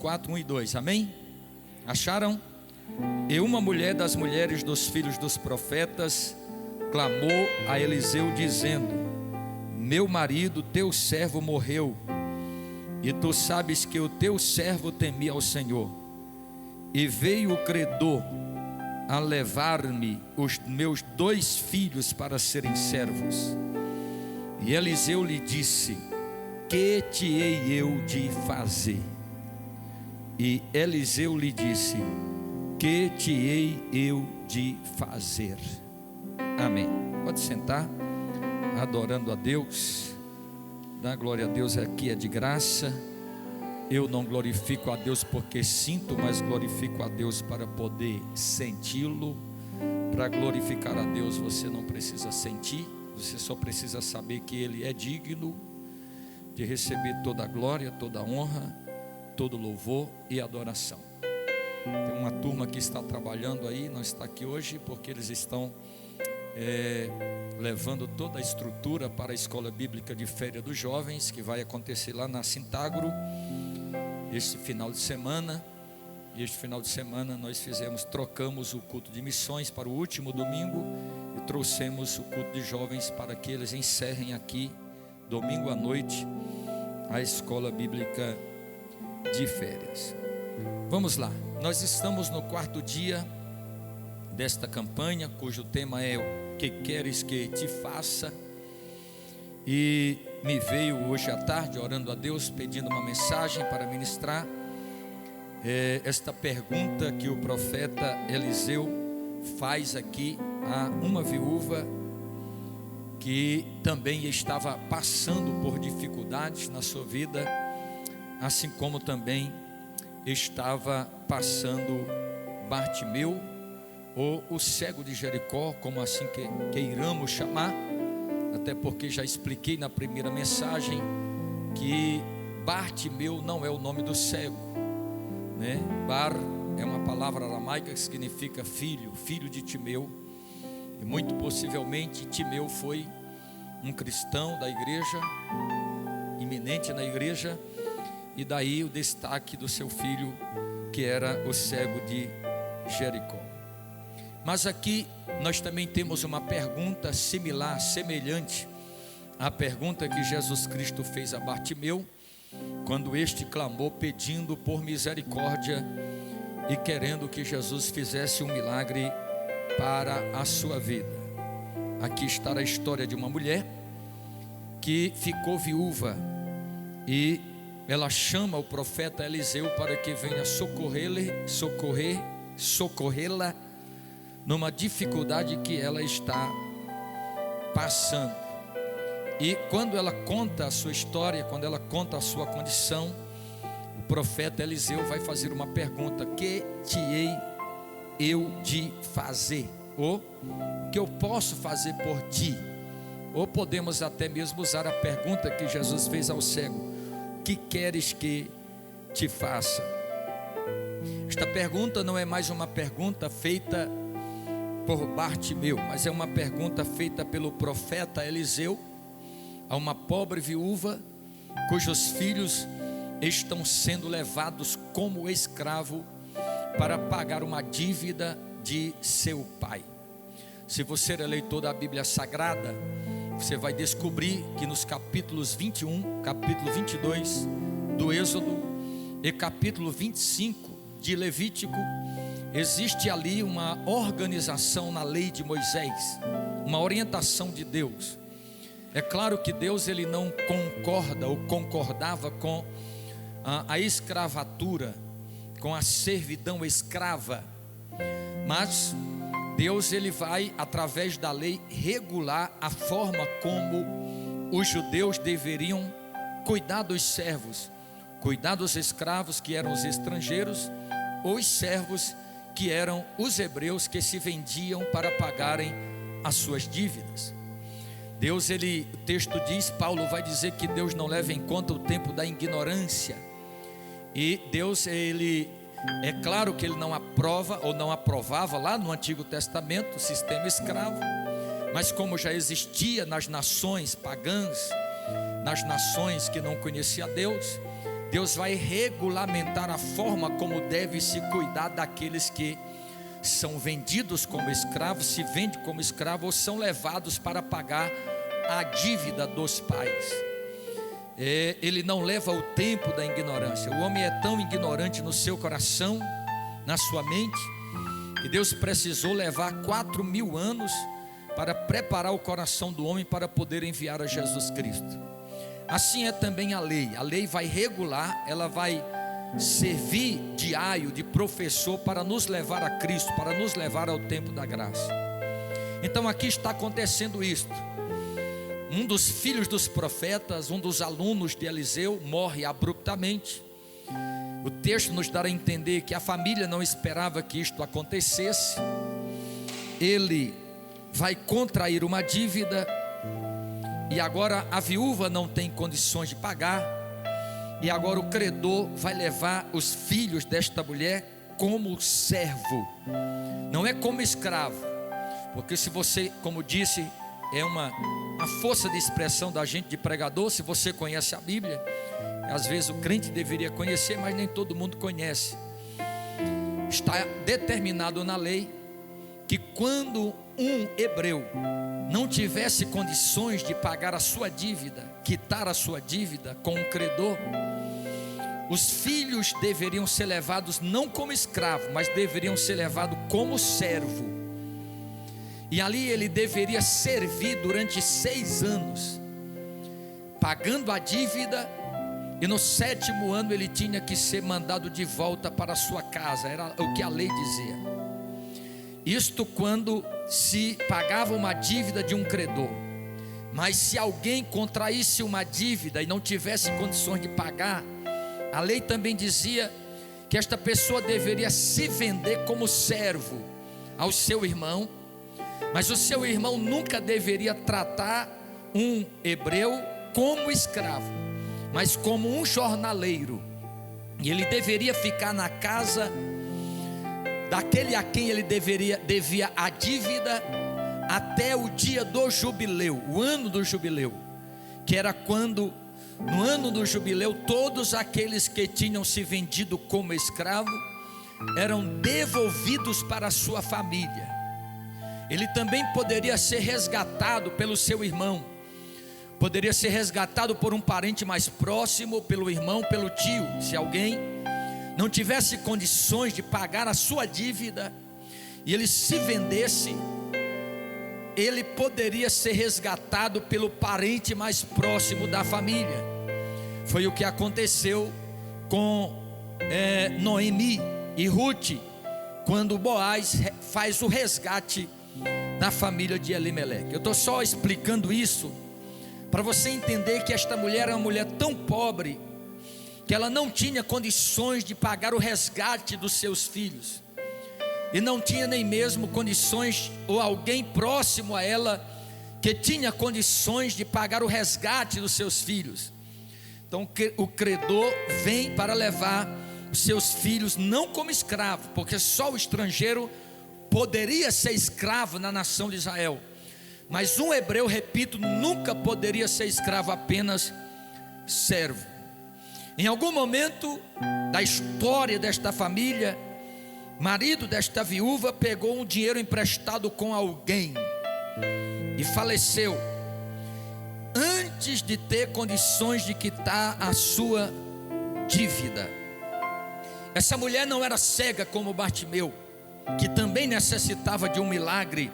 4, 1 e 2, amém? Acharam? E uma mulher das mulheres dos filhos dos profetas clamou a Eliseu dizendo: meu marido, teu servo, morreu, e tu sabes que o teu servo temia ao Senhor, e veio o credor a levar-me os meus 2 filhos para serem servos. E Eliseu lhe disse: que te hei eu de fazer? E Eliseu lhe disse: que te hei eu de fazer? Amém. Pode sentar. Adorando a Deus. Dar glória a Deus aqui é de graça. Eu não glorifico a Deus porque sinto, mas glorifico a Deus para poder senti-lo. Para glorificar a Deus você não precisa sentir, você só precisa saber que Ele é digno de receber toda a glória, toda a honra, todo louvor e adoração. Tem uma turma que está trabalhando aí, não está aqui hoje porque eles estão levando toda a estrutura para a escola bíblica de férias dos jovens, que vai acontecer lá na Cintagro este final de semana. E este final de semana nós trocamos o culto de missões para o último domingo e trouxemos o culto de jovens para que eles encerrem aqui domingo à noite a escola bíblica de férias. Vamos lá, nós estamos no 4º dia desta campanha, cujo tema é o que queres que te faça. E me veio hoje à tarde orando a Deus, pedindo uma mensagem para ministrar esta pergunta que o profeta Eliseu faz aqui a uma viúva que também estava passando por dificuldades na sua vida, assim como também estava passando Bartimeu, ou o cego de Jericó, como assim queiramos chamar, até porque já expliquei na primeira mensagem que Bartimeu não é o nome do cego, né? Bar é uma palavra aramaica que significa filho, filho de Timeu, e muito possivelmente Timeu foi um cristão da igreja, iminente na igreja, e daí o destaque do seu filho, que era o cego de Jericó. Mas aqui nós também temos uma pergunta similar, semelhante à pergunta que Jesus Cristo fez a Bartimeu, quando este clamou pedindo por misericórdia e querendo que Jesus fizesse um milagre para a sua vida. Aqui está a história de uma mulher que ficou viúva e ela chama o profeta Eliseu para que venha socorrê-la numa dificuldade que ela está passando. E quando ela conta a sua história, quando ela conta a sua condição, o profeta Eliseu vai fazer uma pergunta: que te hei eu de fazer? Ou que eu posso fazer por ti? Ou podemos até mesmo usar a pergunta que Jesus fez ao cego: que queres que te faça? Esta pergunta não é mais uma pergunta feita por Bartimeu, mas é uma pergunta feita pelo profeta Eliseu a uma pobre viúva cujos filhos estão sendo levados como escravo para pagar uma dívida de seu pai. Se você é leitor da Bíblia Sagrada, você vai descobrir que nos capítulos 21, capítulo 22 do Êxodo e capítulo 25 de Levítico, existe ali uma organização na lei de Moisés, uma orientação de Deus. É claro que Deus ele não concorda ou concordava com a escravatura, com a servidão escrava, mas Deus ele vai através da lei regular a forma como os judeus deveriam cuidar dos servos, cuidar dos escravos que eram os estrangeiros, ou os servos que eram os hebreus que se vendiam para pagarem as suas dívidas. Deus ele, o texto diz, Paulo vai dizer que Deus não leva em conta o tempo da ignorância. E Deus ele, é claro que ele não aprova ou não aprovava lá no Antigo Testamento o sistema escravo, mas como já existia nas nações pagãs, nas nações que não conheciam Deus, Deus vai regulamentar a forma como deve se cuidar daqueles que são vendidos como escravos, se vendem como escravos ou são levados para pagar a dívida dos pais. Ele não leva o tempo da ignorância. O homem é tão ignorante no seu coração, na sua mente, que Deus precisou levar 4.000 anos para preparar o coração do homem para poder enviar a Jesus Cristo. Assim é também a lei. A lei vai regular, ela vai servir de aio, de professor para nos levar a Cristo, para nos levar ao tempo da graça. Então aqui está acontecendo isto. Um dos filhos dos profetas, um dos alunos de Eliseu, morre abruptamente. O texto nos dá a entender que a família não esperava que isto acontecesse. Ele vai contrair uma dívida, e agora a viúva não tem condições de pagar, e agora o credor vai levar os filhos desta mulher como servo, não é como escravo, porque se você, como disse, é uma força de expressão da gente de pregador. Se você conhece a Bíblia, às vezes o crente deveria conhecer, mas nem todo mundo conhece. Está determinado na lei que quando um hebreu não tivesse condições de pagar a sua dívida, quitar a sua dívida com um credor, os filhos deveriam ser levados não como escravo, mas deveriam ser levados como servo. E ali ele deveria servir durante 6 anos, pagando a dívida, e no 7º ano ele tinha que ser mandado de volta para a sua casa. Era o que a lei dizia. Isto quando se pagava uma dívida de um credor. Mas se alguém contraísse uma dívida e não tivesse condições de pagar, a lei também dizia que esta pessoa deveria se vender como servo ao seu irmão. Mas o seu irmão nunca deveria tratar um hebreu como escravo, mas como um jornaleiro. E ele deveria ficar na casa daquele a quem ele devia a dívida até o dia do jubileu, o ano do jubileu, que era quando, no ano do jubileu, todos aqueles que tinham se vendido como escravo eram devolvidos para a sua família. Ele também poderia ser resgatado pelo seu irmão, poderia ser resgatado por um parente mais próximo, pelo irmão, pelo tio. Se alguém não tivesse condições de pagar a sua dívida e ele se vendesse, ele poderia ser resgatado pelo parente mais próximo da família. Foi o que aconteceu com Noemi e Ruth, quando Boaz faz o resgate na família de Elimeleque. Eu estou só explicando isso para você entender que esta mulher era uma mulher tão pobre que ela não tinha condições de pagar o resgate dos seus filhos, e não tinha nem mesmo condições, ou alguém próximo a ela que tinha condições de pagar o resgate dos seus filhos. Então o credor vem para levar os seus filhos não como escravo, porque só o estrangeiro poderia ser escravo na nação de Israel, mas um hebreu, repito, nunca poderia ser escravo, apenas servo. Em algum momento da história desta família, marido desta viúva pegou um dinheiro emprestado com alguém e faleceu antes de ter condições de quitar a sua dívida. Essa mulher não era cega como Bartimeu, que também necessitava de um milagre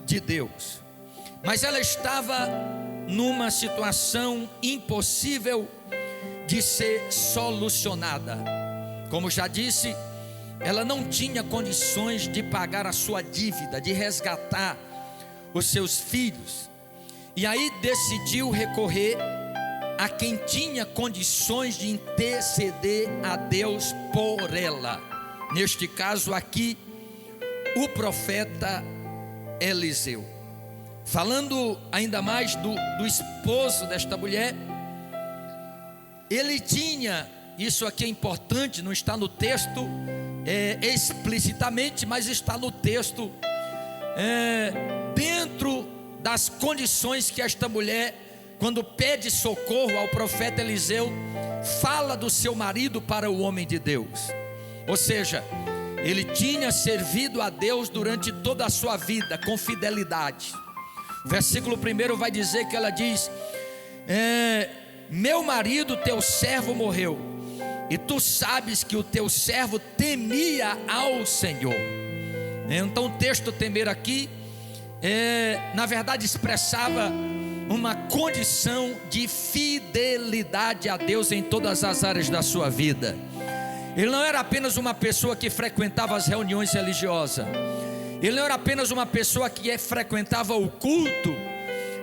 de Deus, mas ela estava numa situação impossível de ser solucionada. Como já disse, ela não tinha condições de pagar a sua dívida, de resgatar os seus filhos, e aí decidiu recorrer a quem tinha condições de interceder a Deus por ela. Neste caso aqui, o profeta Eliseu. Falando ainda mais do esposo desta mulher, ele tinha, isso aqui é importante, não está no texto explicitamente, mas está no texto, dentro das condições que esta mulher, quando pede socorro ao profeta Eliseu, fala do seu marido para o homem de Deus. Ou seja, ele tinha servido a Deus durante toda a sua vida com fidelidade. O versículo 1 vai dizer que ela diz: meu marido, teu servo, morreu, e tu sabes que o teu servo temia ao Senhor. Então o texto temer aqui, na verdade expressava uma condição de fidelidade a Deus em todas as áreas da sua vida. Ele não era apenas uma pessoa que frequentava as reuniões religiosas. Ele não era apenas uma pessoa que frequentava o culto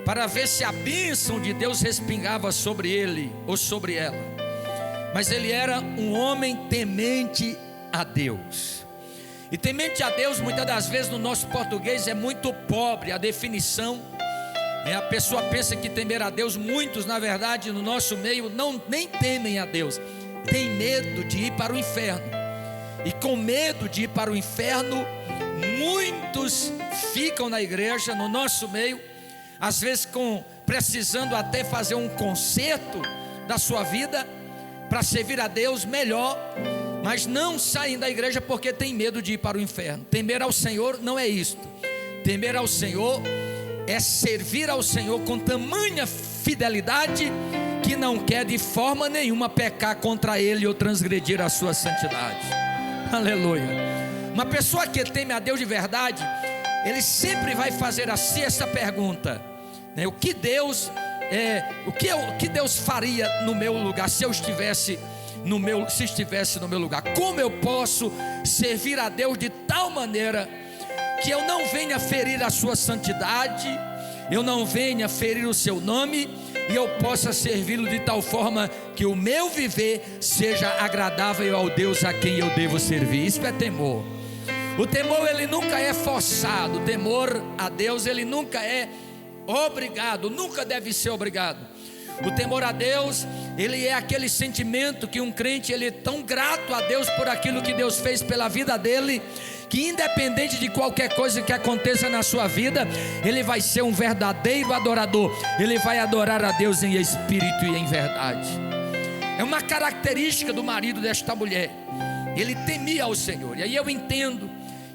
para ver se a bênção de Deus respingava sobre ele ou sobre ela. Mas ele era um homem temente a Deus. E temente a Deus, muitas das vezes no nosso português é muito pobre a definição. A pessoa pensa que temer a Deus, muitos na verdade no nosso meio nem temem a Deus, tem medo de ir para o inferno. E com medo de ir para o inferno, muitos ficam na igreja, no nosso meio, às vezes precisando até fazer um conserto da sua vida para servir a Deus melhor, mas não saem da igreja porque tem medo de ir para o inferno. Temer ao Senhor não é isto. Temer ao Senhor é servir ao Senhor com tamanha fidelidade que não quer de forma nenhuma pecar contra Ele ou transgredir a sua santidade. Aleluia. Uma pessoa que teme a Deus de verdade, ele sempre vai fazer assim essa pergunta, né? O que Deus faria no meu lugar se estivesse no meu lugar? Como eu posso servir a Deus de tal maneira que eu não venha ferir a sua santidade, eu não venha ferir o seu nome, e eu possa servi-lo de tal forma que o meu viver seja agradável ao Deus a quem eu devo servir. Isso é temor. O temor, ele nunca é forçado. O temor a Deus, ele nunca é obrigado, nunca deve ser obrigado. O temor a Deus, ele é aquele sentimento que um crente, ele é tão grato a Deus por aquilo que Deus fez pela vida dele, que independente de qualquer coisa que aconteça na sua vida, ele vai ser um verdadeiro adorador. Ele vai adorar a Deus em espírito e em verdade. É uma característica do marido desta mulher. Ele temia ao Senhor. E aí eu entendo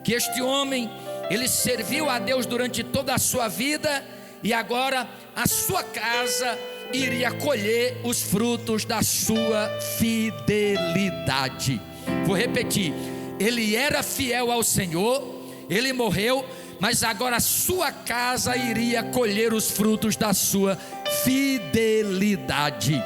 que este homem, ele serviu a Deus durante toda a sua vida, e agora a sua casa iria colher os frutos da sua fidelidade. Vou repetir: ele era fiel ao Senhor, ele morreu, mas agora a sua casa iria colher os frutos da sua fidelidade.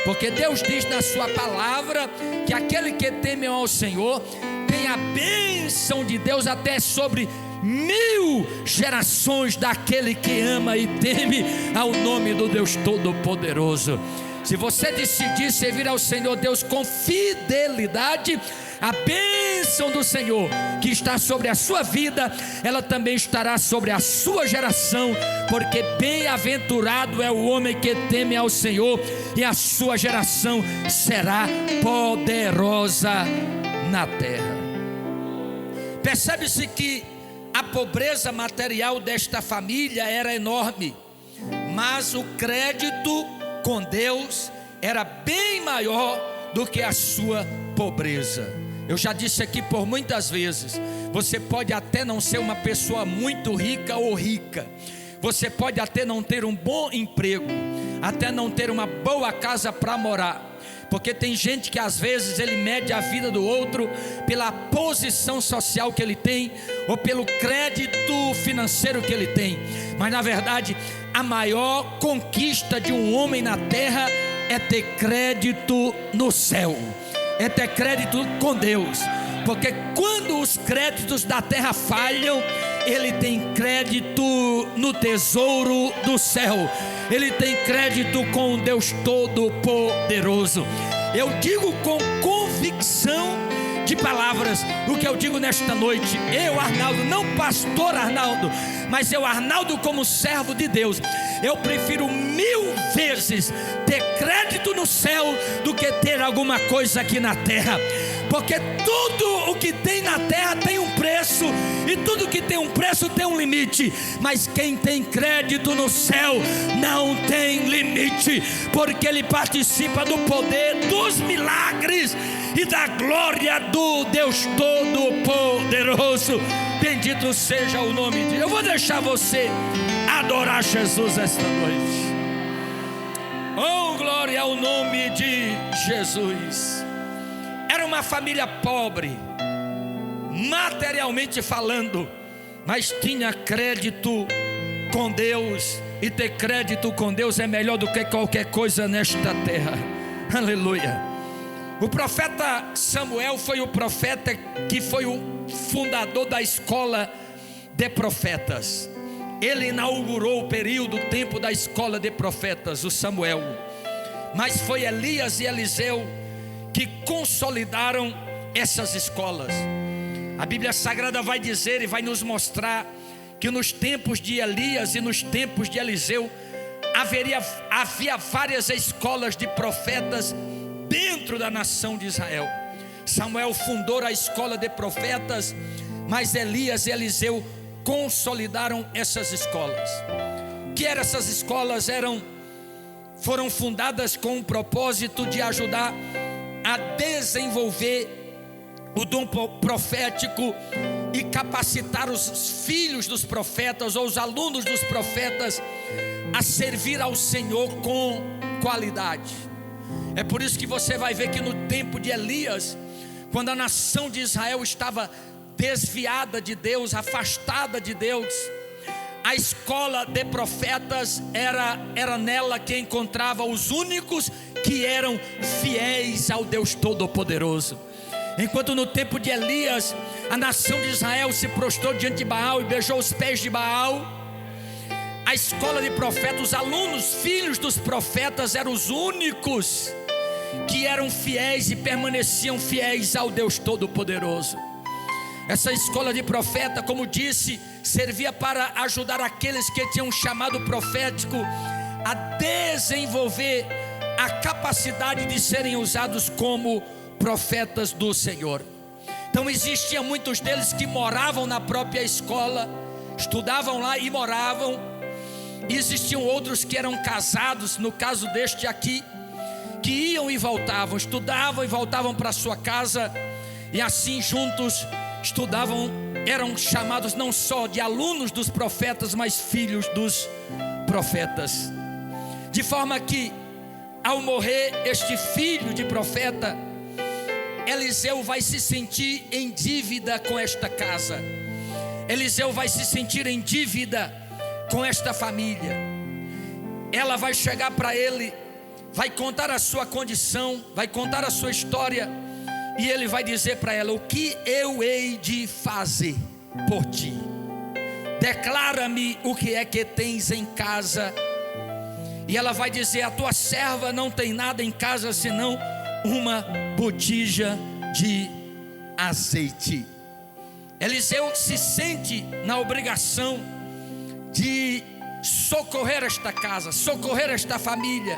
Porque Deus diz na sua palavra que aquele que teme ao Senhor tem a bênção de Deus até sobre 1000 gerações daquele que ama e teme ao nome do Deus Todo-Poderoso. Se você decidir servir ao Senhor Deus com fidelidade, a bênção do Senhor que está sobre a sua vida, ela também estará sobre a sua geração, porque bem-aventurado é o homem que teme ao Senhor, e a sua geração será poderosa na terra. Percebe-se que a pobreza material desta família era enorme, mas o crédito com Deus era bem maior do que a sua pobreza. Eu já disse aqui por muitas vezes, você pode até não ser uma pessoa muito rica ou rica, você pode até não ter um bom emprego, até não ter uma boa casa para morar, porque tem gente que às vezes ele mede a vida do outro pela posição social que ele tem, ou pelo crédito financeiro que ele tem. Mas na verdade, a maior conquista de um homem na terra é ter crédito no céu, é ter crédito com Deus. Porque quando os créditos da terra falham, ele tem crédito no tesouro do céu, ele tem crédito com o Deus Todo-Poderoso. Eu digo com convicção de palavras o que eu digo nesta noite. Eu, Arnaldo, não pastor Arnaldo, mas eu, Arnaldo, como servo de Deus, eu prefiro 1000 vezes ter crédito no céu do que ter alguma coisa aqui na terra. porque tudo o que tem na terra tem um preço, e tudo que tem um preço tem um limite, mas quem tem crédito no céu não tem limite, porque ele participa do poder, dos milagres e da glória do Deus Todo-Poderoso. Bendito seja o nome de Deus. Eu vou deixar você adorar Jesus esta noite. Oh, glória ao nome de Jesus. Era uma família pobre, materialmente falando, mas tinha crédito com Deus, e ter crédito com Deus é melhor do que qualquer coisa nesta terra. Aleluia. O profeta Samuel foi o profeta que foi o fundador da escola de profetas. Ele inaugurou o período, o tempo da escola de profetas, o Samuel. Mas foi Elias e Eliseu que consolidaram essas escolas. A Bíblia Sagrada vai dizer e vai nos mostrar que nos tempos de Elias e nos tempos de Eliseu havia várias escolas de profetas dentro da nação de Israel. Samuel fundou a escola de profetas, mas Elias e Eliseu consolidaram essas escolas. Que eram essas escolas? Foram fundadas com o propósito de ajudar a desenvolver o dom profético e capacitar os filhos dos profetas ou os alunos dos profetas a servir ao Senhor com qualidade. É por isso que você vai ver que no tempo de Elias, quando a nação de Israel estava desviada de Deus, afastada de Deus, a escola de profetas era nela que encontrava os únicos que eram fiéis ao Deus Todo-Poderoso. Enquanto no tempo de Elias, a nação de Israel se prostrou diante de Baal e beijou os pés de Baal, a escola de profetas, os alunos, filhos dos profetas, eram os únicos que eram fiéis e permaneciam fiéis ao Deus Todo-Poderoso. Essa escola de profeta, como disse, servia para ajudar aqueles que tinham um chamado profético a desenvolver a capacidade de serem usados como profetas do Senhor. Então existiam muitos deles que moravam na própria escola, estudavam lá e moravam. E existiam outros que eram casados, no caso deste aqui, que iam e voltavam, estudavam e voltavam para sua casa, e assim juntos estudavam, eram chamados não só de alunos dos profetas, mas filhos dos profetas. De forma que, ao morrer este filho de profeta, Eliseu vai se sentir em dívida com esta casa. Eliseu vai se sentir em dívida com esta família. Ela vai chegar para ele, vai contar a sua condição, vai contar a sua história, e ele vai dizer para ela: o que eu hei de fazer por ti? Declara-me o que é que tens em casa. E ela vai dizer: a tua serva não tem nada em casa senão uma botija de azeite. Eliseu se sente na obrigação de socorrer esta casa, socorrer esta família,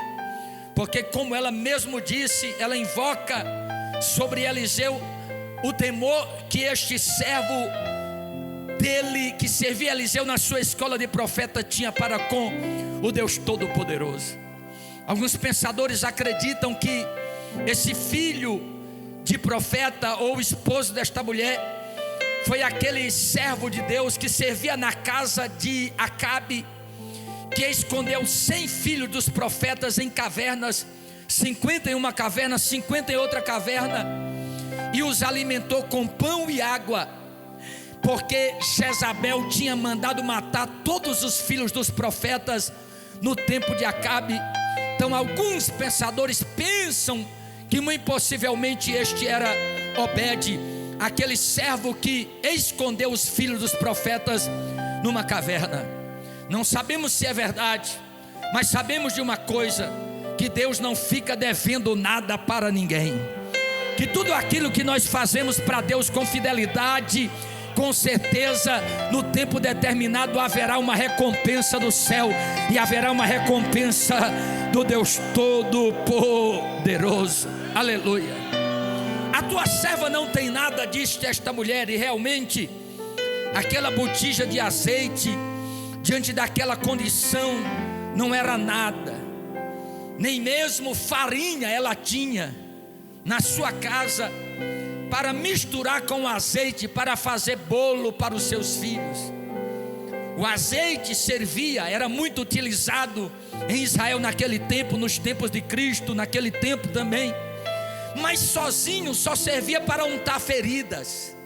porque, como ela mesmo disse, ela invoca sobre Eliseu o temor que este servo dele, que servia Eliseu na sua escola de profeta, tinha para com o Deus Todo-Poderoso. Alguns pensadores acreditam que esse filho de profeta ou esposo desta mulher foi aquele servo de Deus que servia na casa de Acabe, que escondeu 100 filhos dos profetas em cavernas, 50 em uma caverna, 50 em outra caverna, e os alimentou com pão e água, porque Jezabel tinha mandado matar todos os filhos dos profetas no tempo de Acabe. Então alguns pensadores pensam que muito possivelmente este era Obed, aquele servo que escondeu os filhos dos profetas numa caverna. Não sabemos se é verdade, mas sabemos de uma coisa: que Deus não fica devendo nada para ninguém, que tudo aquilo que nós fazemos para Deus com fidelidade, com certeza no tempo determinado haverá uma recompensa do céu, e haverá uma recompensa do Deus Todo-Poderoso. Aleluia. A a tua serva não tem nada, disse esta mulher. E realmente aquela botija de azeite, diante daquela condição, não era nada. Nem mesmo farinha ela tinha na sua casa para misturar com o azeite, para fazer bolo para os seus filhos. O azeite servia, era muito utilizado em Israel naquele tempo, nos tempos de Cristo, naquele tempo também, mas sozinho só servia para untar feridas.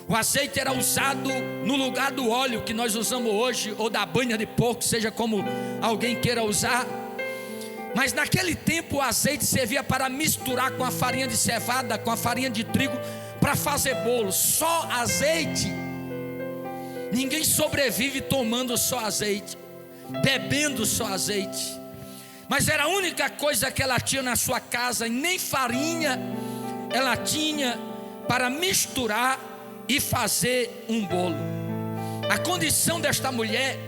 O azeite era usado no lugar do óleo que nós usamos hoje, ou da banha de porco, seja como alguém queira usar. Mas naquele tempo o azeite servia para misturar com a farinha de cevada, com a farinha de trigo, para fazer bolo. Só azeite. Ninguém sobrevive tomando só azeite, bebendo só azeite. Mas era a única coisa que ela tinha na sua casa, e nem farinha ela tinha para misturar e fazer um bolo. A condição desta mulher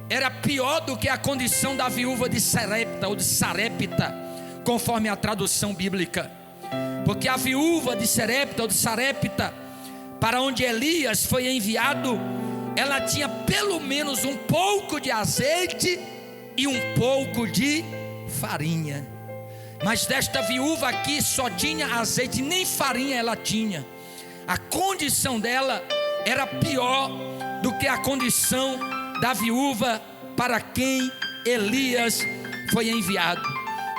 era pior do que a condição da viúva de Sarepta, ou de Sarepta, conforme a tradução bíblica. Porque a viúva de Sarepta, ou de Sarepta, para onde Elias foi enviado, ela tinha pelo menos um pouco de azeite e um pouco de farinha. Mas desta viúva aqui só tinha azeite, nem farinha ela tinha. A condição dela era pior do que a condição da viúva para quem Elias foi enviado.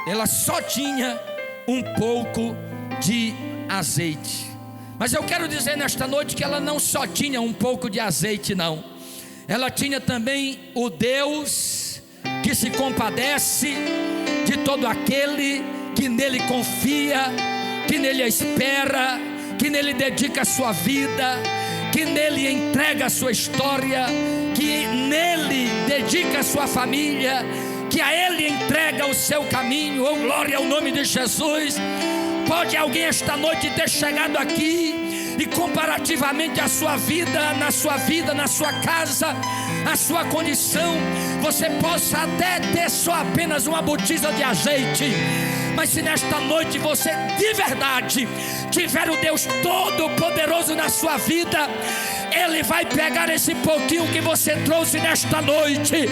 Ela só tinha um pouco de azeite. Mas eu quero dizer nesta noite que ela não só tinha um pouco de azeite, não. Ela tinha também o Deus que se compadece de todo aquele que nele confia, que nele espera, que nele dedica a sua vida, que nele entrega a sua história, que nele dedica a sua família, que a ele entrega o seu caminho. Oh, glória ao nome de Jesus. Pode alguém esta noite ter chegado aqui e comparativamente à sua vida, na sua casa, a sua condição, você possa até ter só apenas uma botija de azeite. Mas se nesta noite você de verdade tiver o Deus Todo-Poderoso na sua vida, Ele vai pegar esse pouquinho que você trouxe nesta noite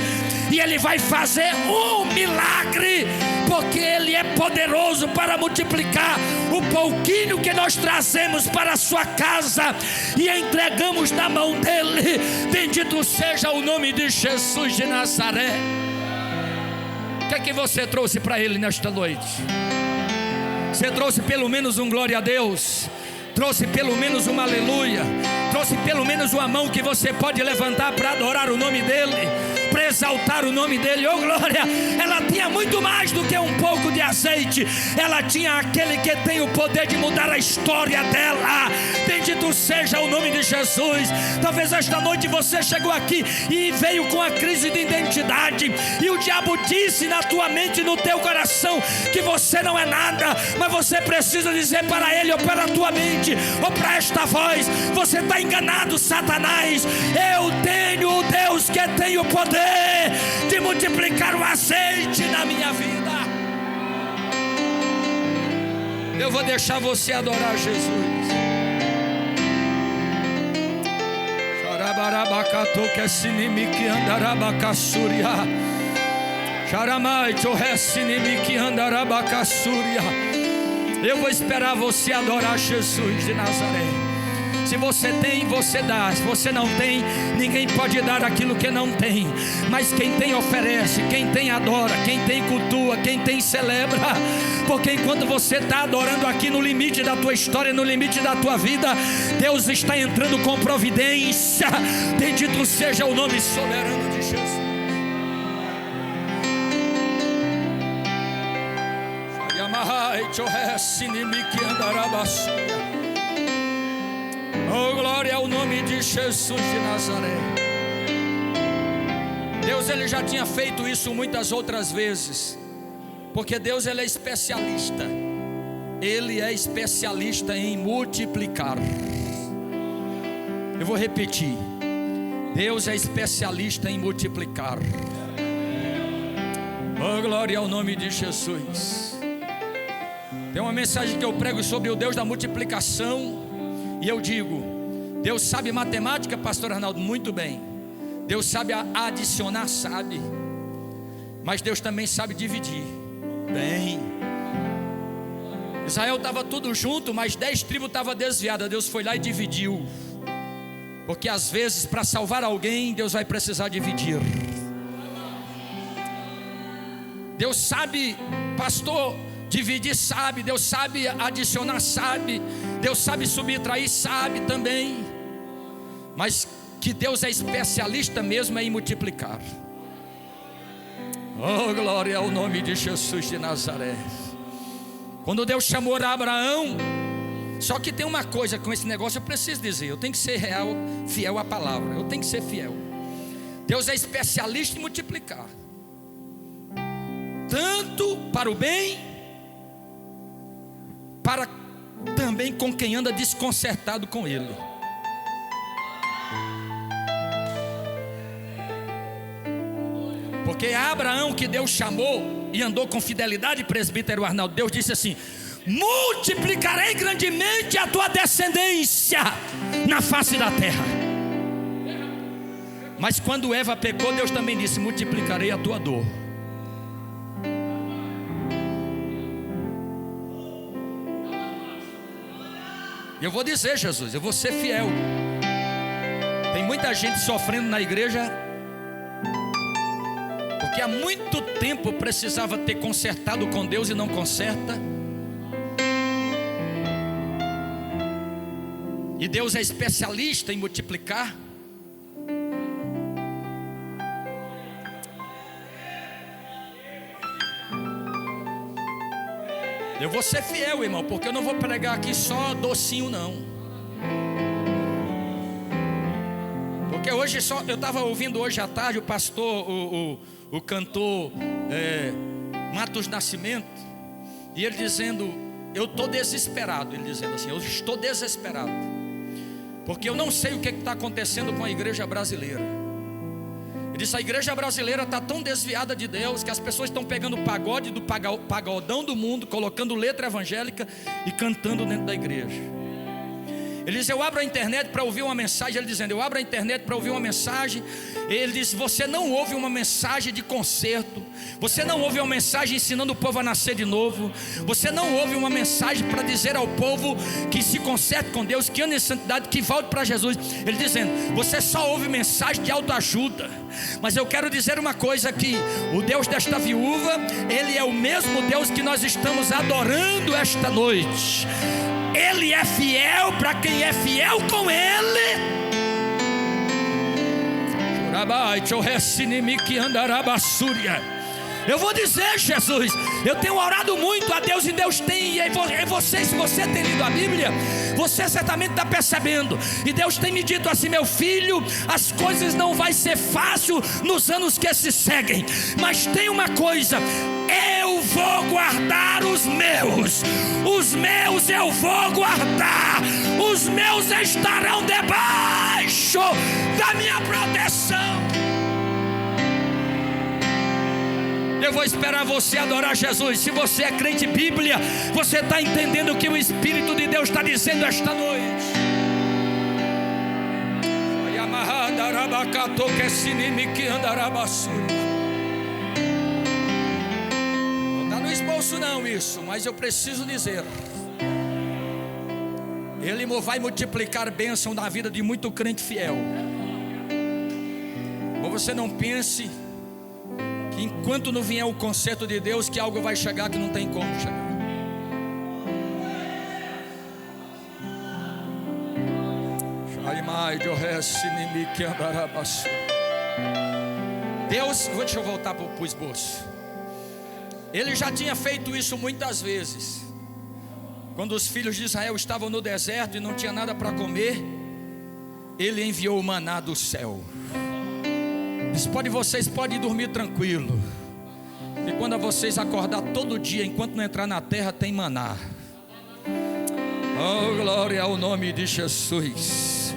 e Ele vai fazer um milagre, porque Ele é poderoso para multiplicar o pouquinho que nós trazemos para a sua casa e entregamos na mão dEle. Bendito seja o nome de Jesus de Nazaré. O que é que você trouxe para Ele nesta noite? Você trouxe pelo menos um glória a Deus? Trouxe pelo menos uma aleluia? Trouxe pelo menos uma mão que você pode levantar para adorar o nome dEle, para exaltar o nome dEle? Oh glória! Ela tinha muito mais do que um pouco de azeite. Ela tinha aquele que tem o poder de mudar a história dela. Bendito seja o nome de Jesus. Talvez esta noite você chegou aqui e veio com a crise de identidade, e o diabo disse na tua mente e no teu coração que você não é nada, mas você precisa dizer para ele, ou para a tua mente, ou para esta voz: você está enganado, Satanás. Eu tenho o Deus que tem o poder de multiplicar o azeite na minha vida. Eu vou deixar você adorar Jesus. Eu vou esperar você adorar Jesus de Nazaré. Se você tem, você dá. Se você não tem, ninguém pode dar aquilo que não tem. Mas quem tem oferece, quem tem adora, quem tem cultua, quem tem celebra. Porque enquanto você está adorando aqui no limite da tua história, no limite da tua vida, Deus está entrando com providência. Bendito seja o nome soberano de Jesus. Oh, glória ao nome de Jesus de Nazaré. Deus, Ele já tinha feito isso muitas outras vezes, porque Deus, Ele é especialista. Ele é especialista em multiplicar. Eu vou repetir: Deus é especialista em multiplicar. Oh, glória ao nome de Jesus. Tem uma mensagem que eu prego sobre o Deus da multiplicação, e eu digo: Deus sabe matemática, pastor Arnaldo? Muito bem. Deus sabe adicionar, sabe. Mas Deus também sabe dividir. Bem, Israel estava tudo junto, mas 10 tribos estavam desviadas. Deus foi lá e dividiu. Porque às vezes, para salvar alguém, Deus vai precisar dividir. Deus sabe, pastor, dividir, sabe. Deus sabe adicionar, sabe. Deus sabe subtrair, sabe também. Mas que Deus é especialista mesmo em multiplicar. Oh, glória ao nome de Jesus de Nazaré. Quando Deus chamou Abraão, só que tem uma coisa com esse negócio, eu preciso dizer, eu tenho que ser real, fiel à palavra, eu tenho que ser fiel. Deus é especialista em multiplicar, tanto para o bem, para também com quem anda desconcertado com Ele. Porque Abraão, que Deus chamou e andou com fidelidade, presbítero Arnaldo, Deus disse assim: multiplicarei grandemente a tua descendência na face da terra. Mas quando Eva pecou, Deus também disse: multiplicarei a tua dor. E eu vou dizer, Jesus, eu vou ser fiel. Tem muita gente sofrendo na igreja, porque há muito tempo precisava ter consertado com Deus e não conserta. E Deus é especialista em multiplicar. Eu vou ser fiel, irmão, porque eu não vou pregar aqui só docinho, não. Porque hoje só, eu estava ouvindo hoje à tarde o pastor, o cantor Matos Nascimento, e ele dizendo: eu estou desesperado. Ele dizendo assim: eu estou desesperado, porque eu não sei o que está acontecendo com a igreja brasileira. Ele disse: a igreja brasileira está tão desviada de Deus, que as pessoas estão pegando o pagode do pagodão do mundo, colocando letra evangélica e cantando dentro da igreja. Ele diz: eu abro a internet para ouvir uma mensagem. Ele dizendo: eu abro a internet para ouvir uma mensagem. Ele diz: você não ouve uma mensagem de conserto, você não ouve uma mensagem ensinando o povo a nascer de novo, você não ouve uma mensagem para dizer ao povo que se conserte com Deus, que ande em santidade, que volte para Jesus. Ele dizendo: você só ouve mensagem de autoajuda. Mas eu quero dizer uma coisa aqui: o Deus desta viúva, Ele é o mesmo Deus que nós estamos adorando esta noite. Ele é fiel para quem é fiel com Ele. Eu vou dizer, Jesus, eu tenho orado muito a Deus, e Deus tem, e você, se você tem lido a Bíblia, você certamente está percebendo, e Deus tem me dito assim: meu filho, as coisas não vai ser fácil nos anos que se seguem, mas tem uma coisa: eu vou guardar os meus eu vou guardar, os meus estarão debaixo da minha proteção. Eu vou esperar você adorar Jesus. Se você é crente Bíblia, você está entendendo o que o Espírito de Deus está dizendo esta noite. Não está no esboço não isso, mas eu preciso dizer: Ele vai multiplicar bênção na vida de muito crente fiel. Ou você não pense que enquanto não vier o conserto de Deus, que algo vai chegar que não tem como chegar. Deus, deixa eu voltar para o esboço. Ele já tinha feito isso muitas vezes. Quando os filhos de Israel estavam no deserto e não tinha nada para comer, Ele enviou o maná do céu. Vocês podem dormir tranquilo, e quando vocês acordar todo dia, enquanto não entrar na terra, tem maná. Oh, glória ao nome de Jesus.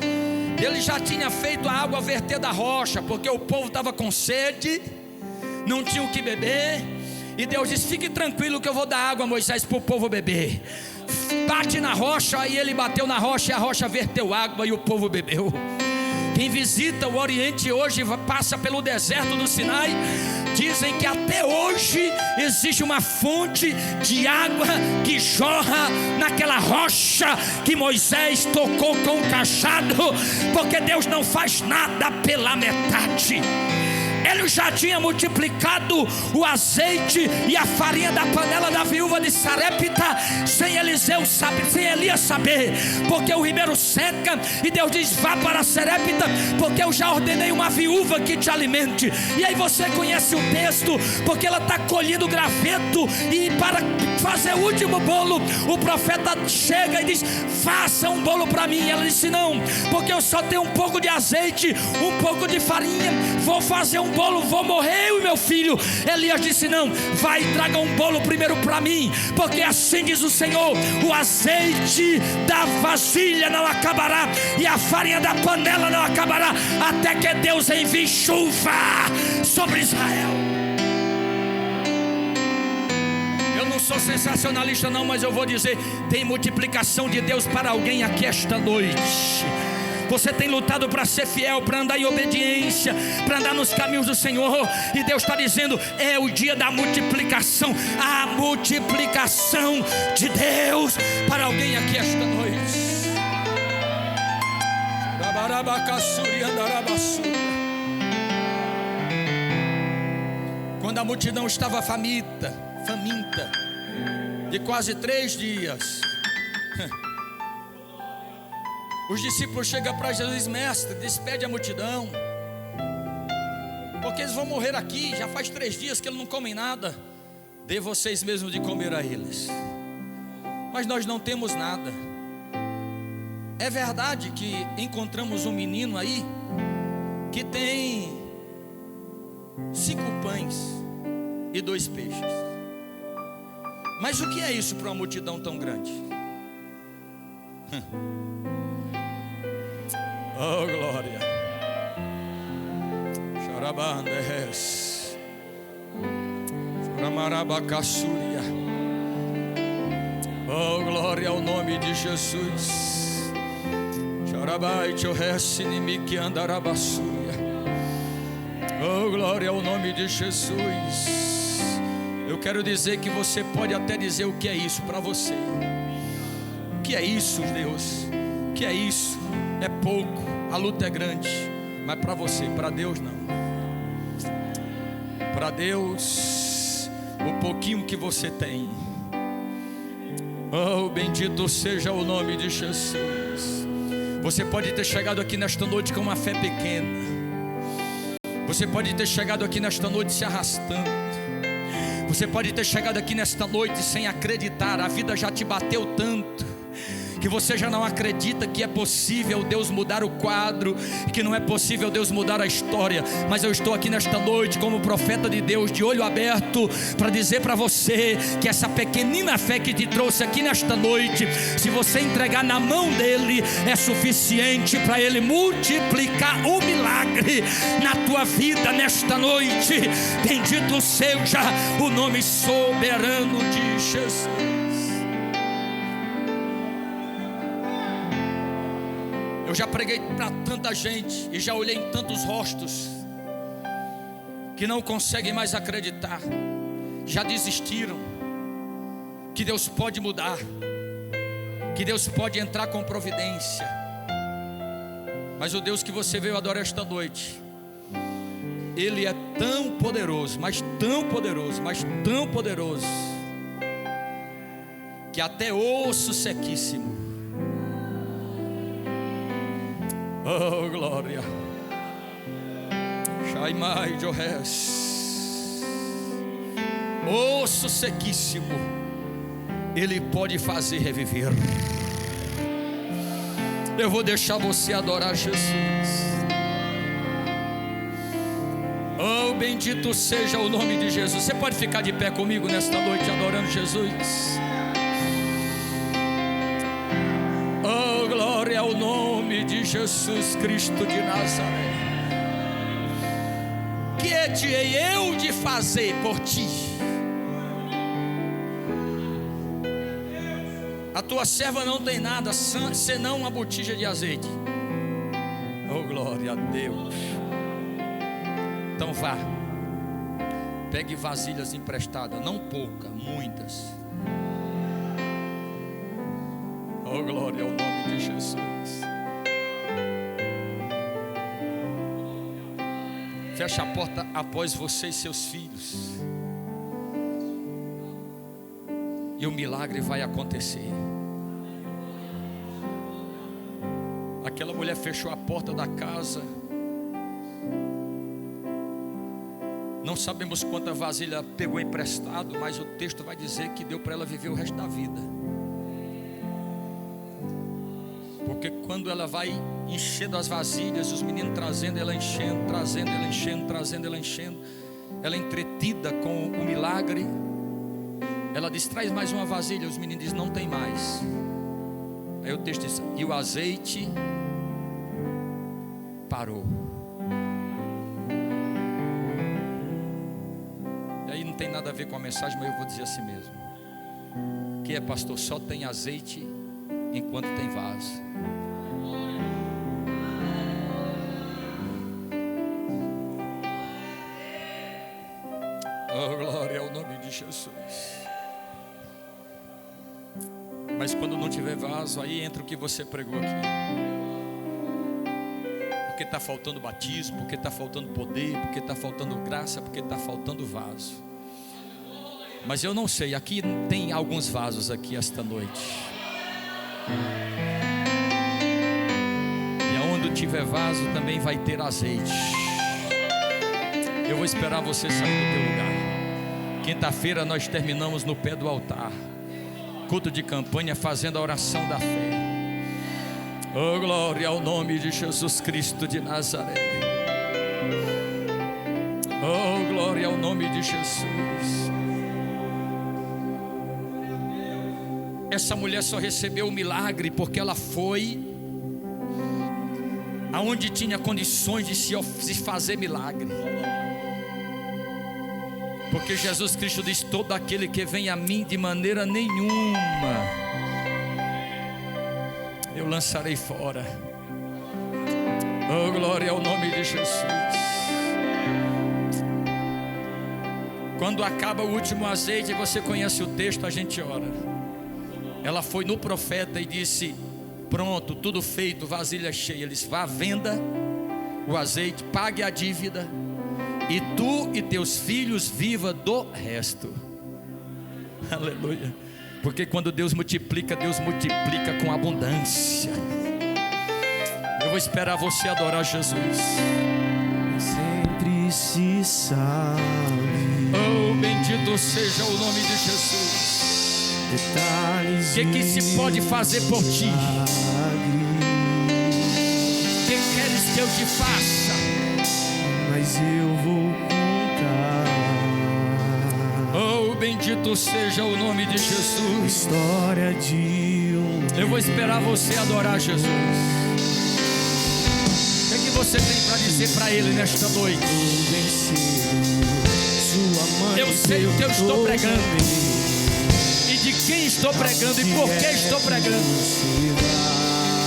Ele já tinha feito a água verter da rocha, porque o povo estava com sede, não tinha o que beber, E Deus diz: fique tranquilo que eu vou dar água, Moisés, para o povo beber. Bate na rocha. Aí ele bateu na rocha e a rocha verteu água e o povo bebeu. Quem visita o Oriente hoje passa pelo deserto do Sinai. Dizem que até hoje existe uma fonte de água que jorra naquela rocha que Moisés tocou com o cajado, porque Deus não faz nada pela metade. Ele já tinha multiplicado o azeite e a farinha da panela da viúva de Sarepta sem Elias saber, porque o ribeiro seca e Deus diz: vá para Sarepta, porque eu já ordenei uma viúva que te alimente. E aí você conhece o texto, porque ela está colhendo graveto, e para fazer o último bolo, o profeta chega e diz: faça um bolo para mim. E ela disse: não, porque eu só tenho um pouco de azeite, um pouco de farinha, vou fazer um bolo, vou morrer o meu filho. Elias disse: não, vai e traga um bolo primeiro para mim, porque assim diz o Senhor: o azeite da vasilha não acabará e a farinha da panela não acabará, até que Deus envie chuva sobre Israel. Eu não sou sensacionalista não, mas eu vou dizer: tem multiplicação de Deus para alguém aqui esta noite. Você tem lutado para ser fiel, para andar em obediência, para andar nos caminhos do Senhor, e Deus está dizendo: é o dia da multiplicação, a multiplicação de Deus para alguém aqui esta noite. Quando a multidão estava faminta, de quase 3 dias, os discípulos chegam para Jesus: mestre, despede a multidão, porque eles vão morrer aqui, já faz 3 dias que eles não comem nada. Dê vocês mesmos de comer a eles. Mas nós não temos nada. É verdade que encontramos um menino aí que tem 5 pães e 2 peixes. Mas o que é isso para uma multidão tão grande? Oh, glória. Xarabandes. Xoramarabacaçúria. Oh, glória ao nome de Jesus. Xarabai tioressinimique andarabaçúria. Oh, glória ao nome de Jesus. Eu quero dizer que você pode até dizer o que é isso para você. O que é isso, Deus? O que é isso? É pouco, a luta é grande, mas para você, para Deus não. Para Deus, o pouquinho que você tem. Oh, bendito seja o nome de Jesus. Você pode ter chegado aqui nesta noite com uma fé pequena. Você pode ter chegado aqui nesta noite se arrastando. Você pode ter chegado aqui nesta noite sem acreditar. A vida já te bateu tanto que você já não acredita que é possível Deus mudar o quadro, que não é possível Deus mudar a história. Mas eu estou aqui nesta noite como profeta de Deus, de olho aberto, para dizer para você que essa pequenina fé que te trouxe aqui nesta noite, se você entregar na mão dele, é suficiente para ele multiplicar o milagre na tua vida nesta noite. Bendito seja o nome soberano de Jesus. Eu já preguei para tanta gente e já olhei em tantos rostos que não conseguem mais acreditar, já desistiram que Deus pode mudar, que Deus pode entrar com providência. Mas o Deus que você veio adorar esta noite, Ele é tão poderoso, mas tão poderoso, mas tão poderoso, que até osso sequíssimo. Oh, glória. Shaimai Johes. Osso sequíssimo, Ele pode fazer reviver. Eu vou deixar você adorar Jesus. Oh, bendito seja o nome de Jesus. Você pode ficar de pé comigo nesta noite adorando Jesus? Oh, glória ao nome de Jesus Cristo de Nazaré. Que hei eu de fazer por ti? tua serva não tem nada senão uma botija de azeite. Oh, glória a Deus. Então vá, pegue vasilhas emprestadas, não pouca, muitas. Oh, glória ao nome de Jesus. Feche a porta após você e seus filhos, e o milagre vai acontecer. Aquela mulher fechou a porta da casa. Não sabemos quanta vasilha pegou emprestado, mas o texto vai dizer que deu para ela viver o resto da vida. Porque quando ela vai enchendo as vasilhas, os meninos trazendo ela enchendo, trazendo ela enchendo, trazendo ela enchendo, ela entretida com o milagre, ela diz: traz mais uma vasilha. Os meninos dizem: não tem mais. Aí o texto diz: e o azeite parou. E aí não tem nada a ver com a mensagem, mas eu vou dizer assim mesmo. Que é, pastor? Só tem azeite enquanto tem vaso. Oh, glória ao nome de Jesus. Mas quando não tiver vaso, aí entra o que você pregou aqui. Porque está faltando batismo, porque está faltando poder, porque está faltando graça, porque está faltando vaso. Mas eu não sei, aqui tem alguns vasos aqui esta noite. E aonde tiver vaso também vai ter azeite. Eu vou esperar você sair do teu lugar. Quinta-feira nós terminamos no pé do altar, culto de campanha, fazendo a oração da fé. Oh, glória ao nome de Jesus Cristo de Nazaré. Oh, glória ao nome de Jesus. Essa mulher só recebeu o milagre porque ela foi aonde tinha condições de se fazer milagre. Porque Jesus Cristo diz: todo aquele que vem a mim, de maneira nenhuma eu lançarei fora. Oh, glória ao nome de Jesus. Quando acaba o último azeite, você conhece o texto, a gente ora. Ela foi no profeta e disse: pronto, tudo feito, vasilha cheia. Ele disse: vá à venda o azeite, pague a dívida, e tu e teus filhos viva do resto. Aleluia. Porque quando Deus multiplica com abundância. Eu vou esperar você adorar Jesus. Sempre se sabe. Oh, bendito seja o nome de Jesus. Detalhes. O que se pode fazer por ti? O que queres que eu te faça? Mas eu vou contar. Oh, bendito seja o nome de Jesus. História de Eu vou esperar você adorar Jesus. O que você tem para dizer para Ele nesta noite? Eu sei o que eu estou pregando, e de quem estou pregando, e por que estou pregando.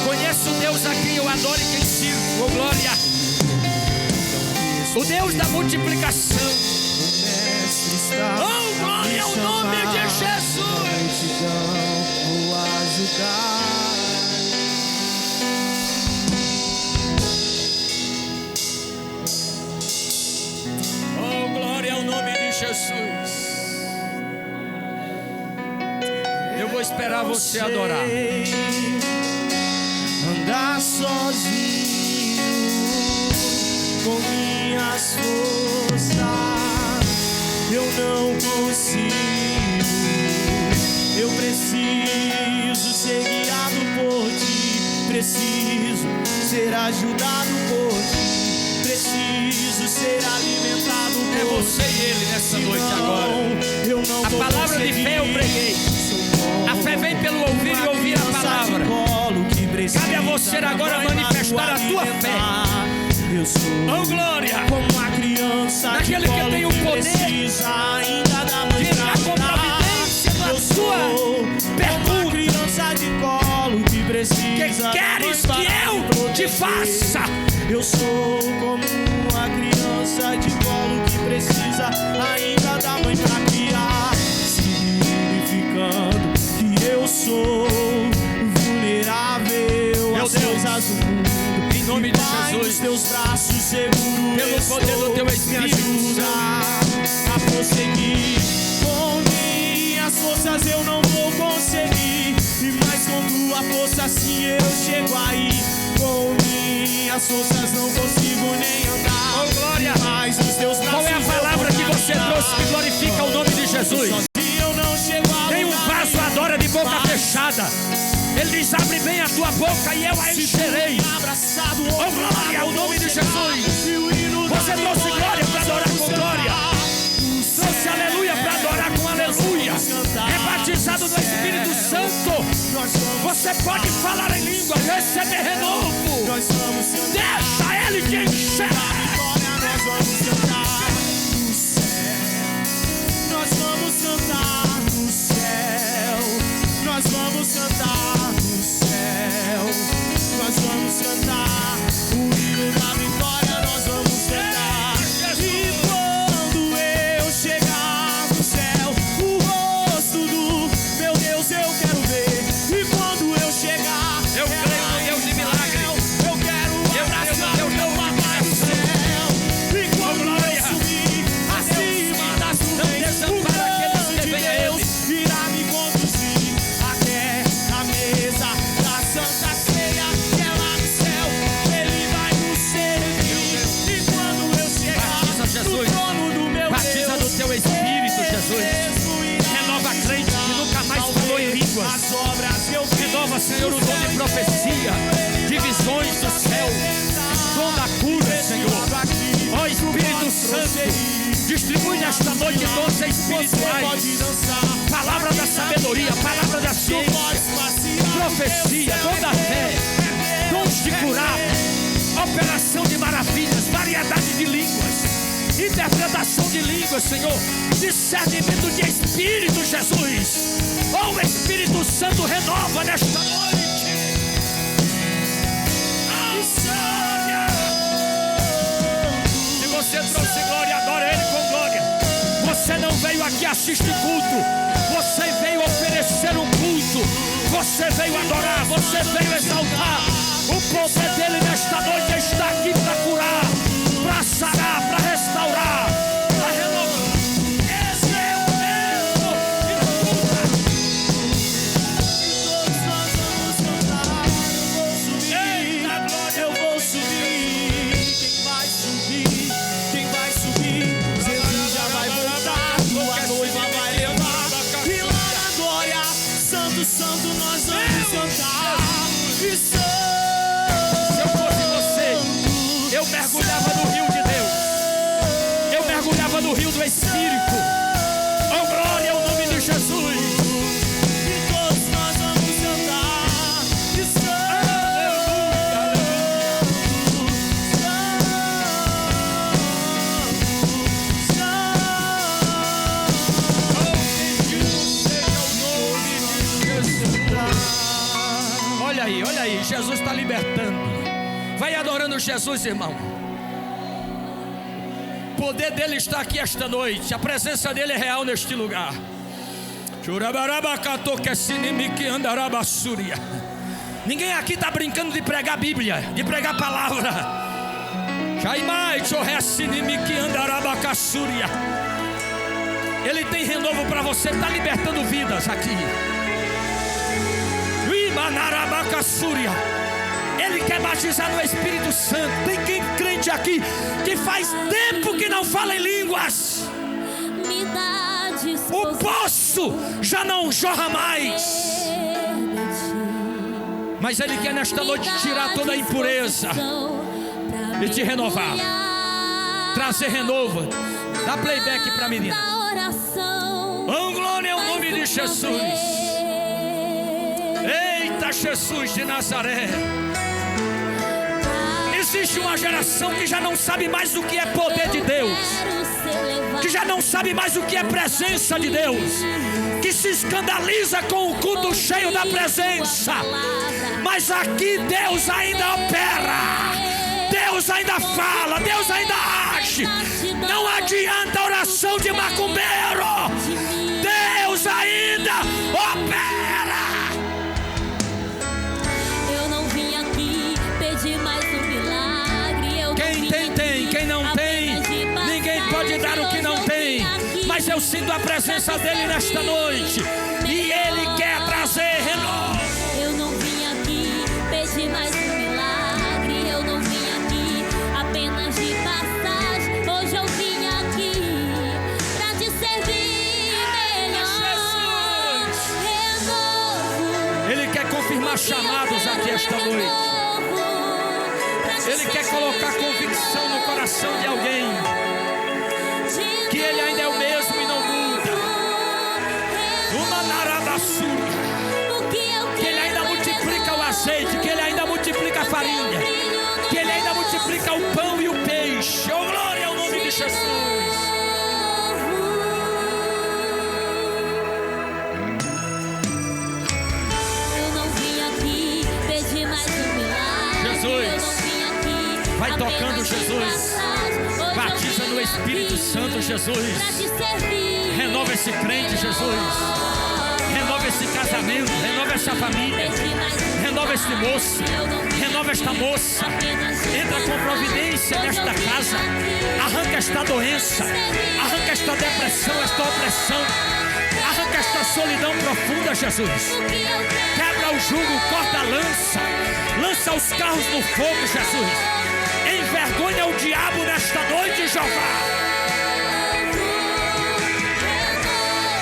Conheço o Deus a quem eu adoro e quem sirvo. Oh, glória. O Deus da multiplicação. Oh, glória ao nome de Jesus. Vou ajudar. Oh, glória ao nome de Jesus. Eu vou esperar você adorar. Andar sozinho com minhas forças eu não consigo. Eu preciso ser guiado por ti. Preciso ser ajudado por ti. Preciso ser alimentado por ti. É você e Ele nessa noite agora. A palavra de fé eu preguei. A fé vem pelo ouvir e ouvir a palavra. Cabe a você agora manifestar a tua fé. Oh, glória! Naquele que tem o poder de entrar com providência na sua pergunta. que precisa. Que queres que eu te faça? Eu sou como uma criança de colo que precisa ainda da mãe pra criar, significando que eu sou vulnerável às coisas do mundo. Em nome de Jesus, teus braços seguros, pelo poder do teu Espírito, me ajuda a prosseguir. Com minhas forças eu não vou conseguir, mas com tua força sim eu chego aí. Com minhas forças não consigo nem andar. Oh, glória! Mas os teus braços. Qual é a palavra que você trouxe que glorifica o nome de Jesus? Tem um vaso adora de boca fechada. Ele diz: abre bem a tua boca e eu a encherei. Oh, glória ao nome de Jesus. Você trouxe glória para adorar com glória. Trouxe aleluia para adorar com aleluia. É batizado no Espírito Santo. Você pode falar em língua, receber renovo. Deixa Ele te encher. Nós vamos cantar no céu. Nós vamos cantar no céu. Nós vamos cantar o hino da vitória. Nós vamos cantar. E quando eu chegar no céu, o rosto do meu Deus eu quero ver. E quando eu chegar, eu creio no Deus de milagre. Eu quero abraçar o meu papai do céu. E quando eu subir acima das nuvens, o grande Deus irá me conduzir até a mesa da Santa Ceia, que é lá no céu. Ele vai nos servir. E quando eu chegar no trono do meu Deus, batiza do teu Espírito, Jesus. Renova a crente que nunca mais falou em línguas. Renova, Senhor, o dom de profecia, de visões do céu, dom da cura, Senhor. Ó Espírito Santo, distribui nesta noite dons espirituais, palavra da sabedoria, palavra da ciência, profecia, dom da fé, dons de curar, operação de maravilhas, variedade de línguas, interpretação de línguas, Senhor, discernimento de Espírito, Jesus. Oh, Espírito Santo, renova nesta noite. Se você trouxe glória, adora Ele com glória. Você não veio aqui assistir culto, você veio oferecer um culto, você veio adorar, você veio exaltar. O poder dele nesta noite está aqui para curar, para sarar, para restaurar, para renovar. Esse é o tempo de luta. Eu vou subir. Quem vai subir? Quem vai subir? Jesus já vai voltar, tua noiva vai levar. E lá na glória, Santo, Santo, nós vamos cantar. E eu mergulhava no rio de Deus, eu mergulhava no rio do Espírito. Oh, glória ao nome de Jesus. E todos nós vamos cantar. E olha aí, Jesus está libertando. Vai adorando Jesus, irmão. O poder dele está aqui esta noite. A presença dele é real neste lugar. Ninguém aqui está brincando de pregar a Bíblia, de pregar a palavra. Ele tem renovo para você. Está libertando vidas aqui. Ele quer batizar no Espírito Santo. Tem quem crente aqui que faz tempo que não fala em línguas. O poço já não jorra mais. Mas Ele quer nesta noite tirar toda a impureza e te renovar, trazer renovo. Dá playback para a menina. Oh, glória ao nome de Jesus. Eita, Jesus de Nazaré. Existe uma geração que já não sabe mais o que é poder de Deus, que já não sabe mais o que é presença de Deus, que se escandaliza com o culto cheio da presença. Mas aqui Deus ainda opera, Deus ainda fala, Deus ainda age. Não adianta a oração de macumbeiro, Deus ainda opera. Eu não vim aqui pedir mais um milagre. Quem tem, quem não tem, ninguém pode dar o que não tem. Mas eu sinto a presença dele nesta noite, e ele quer trazer renovo. Eu não vim aqui pedir mais um milagre. Eu não vim aqui apenas de passagem. Hoje eu vim aqui pra te servir melhor. Renovo. Ele quer confirmar chamados aqui esta noite. Ele quer colocar convicção no coração de alguém, que ele ainda é o mesmo e não muda. Uma naradassura, que ele ainda multiplica o azeite, que ele ainda multiplica a farinha, que ele ainda multiplica o pão e o peixe. Oh, glória ao nome de Jesus. Eu não vim aqui pedir mais um milagre. Jesus, vai tocando, Jesus. Batiza no Espírito Santo, Jesus. Renova esse crente, Jesus. Renova esse casamento, renova essa família, renova este moço, renova esta moça. Entra com providência nesta casa. Arranca esta doença, arranca esta depressão, esta opressão, arranca esta solidão profunda, Jesus. Quebra o jugo, corta a lança, lança os carros no fogo, Jesus. Envergonha o diabo nesta noite, Jeová.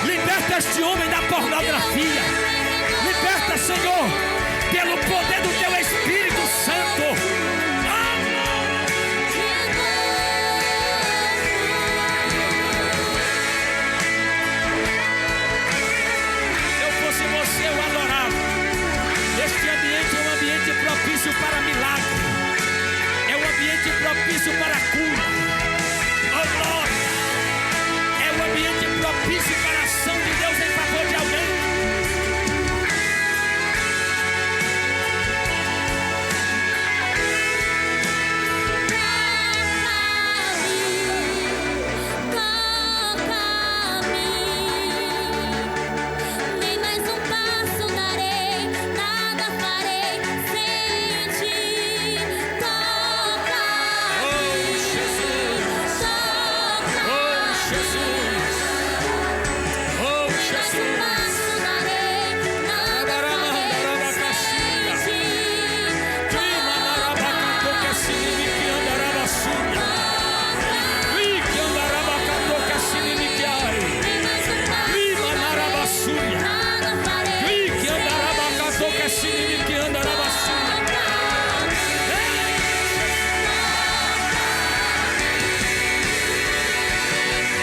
Liberta este homem da pornografia. Liberta, Senhor, pelo poder do teu Espírito Santo. Se eu fosse você, eu adorava. Este ambiente é um ambiente propício para milagre. É um ambiente propício para cura. Oh, glória. É um ambiente propício para a ação de Deus em favor de alguém. Nem mais um passo darei, nada farei sem ti. Toca-me, Oh, Jesus. toca-me. Oh, Jesus. Oh, Nem mais um Jesus. passo darei, nada farei sem ti. Nem mais um passo, nada farei.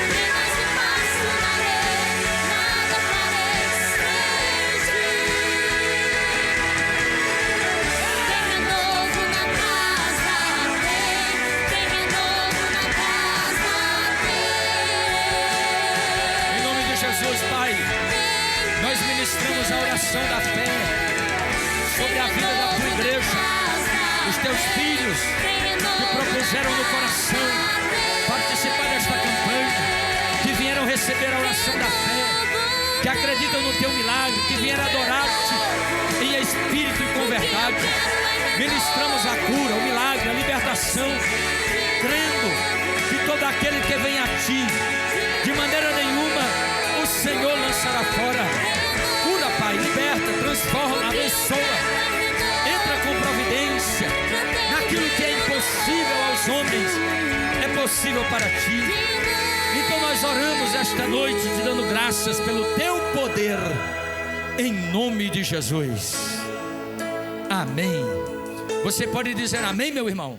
Nem mais um passo darei, nada farei sem ti. Tem renovo na casa, tem renovo na casa, Em nome de Jesus, Pai, nós ministramos a oração da fé sobre a vida da tua igreja, os teus filhos que propuseram no coração participar desta campanha, que vieram receber a oração da fé, que acreditam no teu milagre, que vieram adorar-te em espírito e com verdade. Ministramos a cura, o milagre, a libertação, crendo que todo aquele que vem a ti, de maneira nenhuma o Senhor lançará fora. Cura, Pai, liberta, transforma, abençoa. Entra com providência naquilo que é impossível aos homens, é possível para ti. Então nós oramos esta noite te dando graças pelo teu poder, em nome de Jesus. Amém. Você pode dizer amém, meu irmão?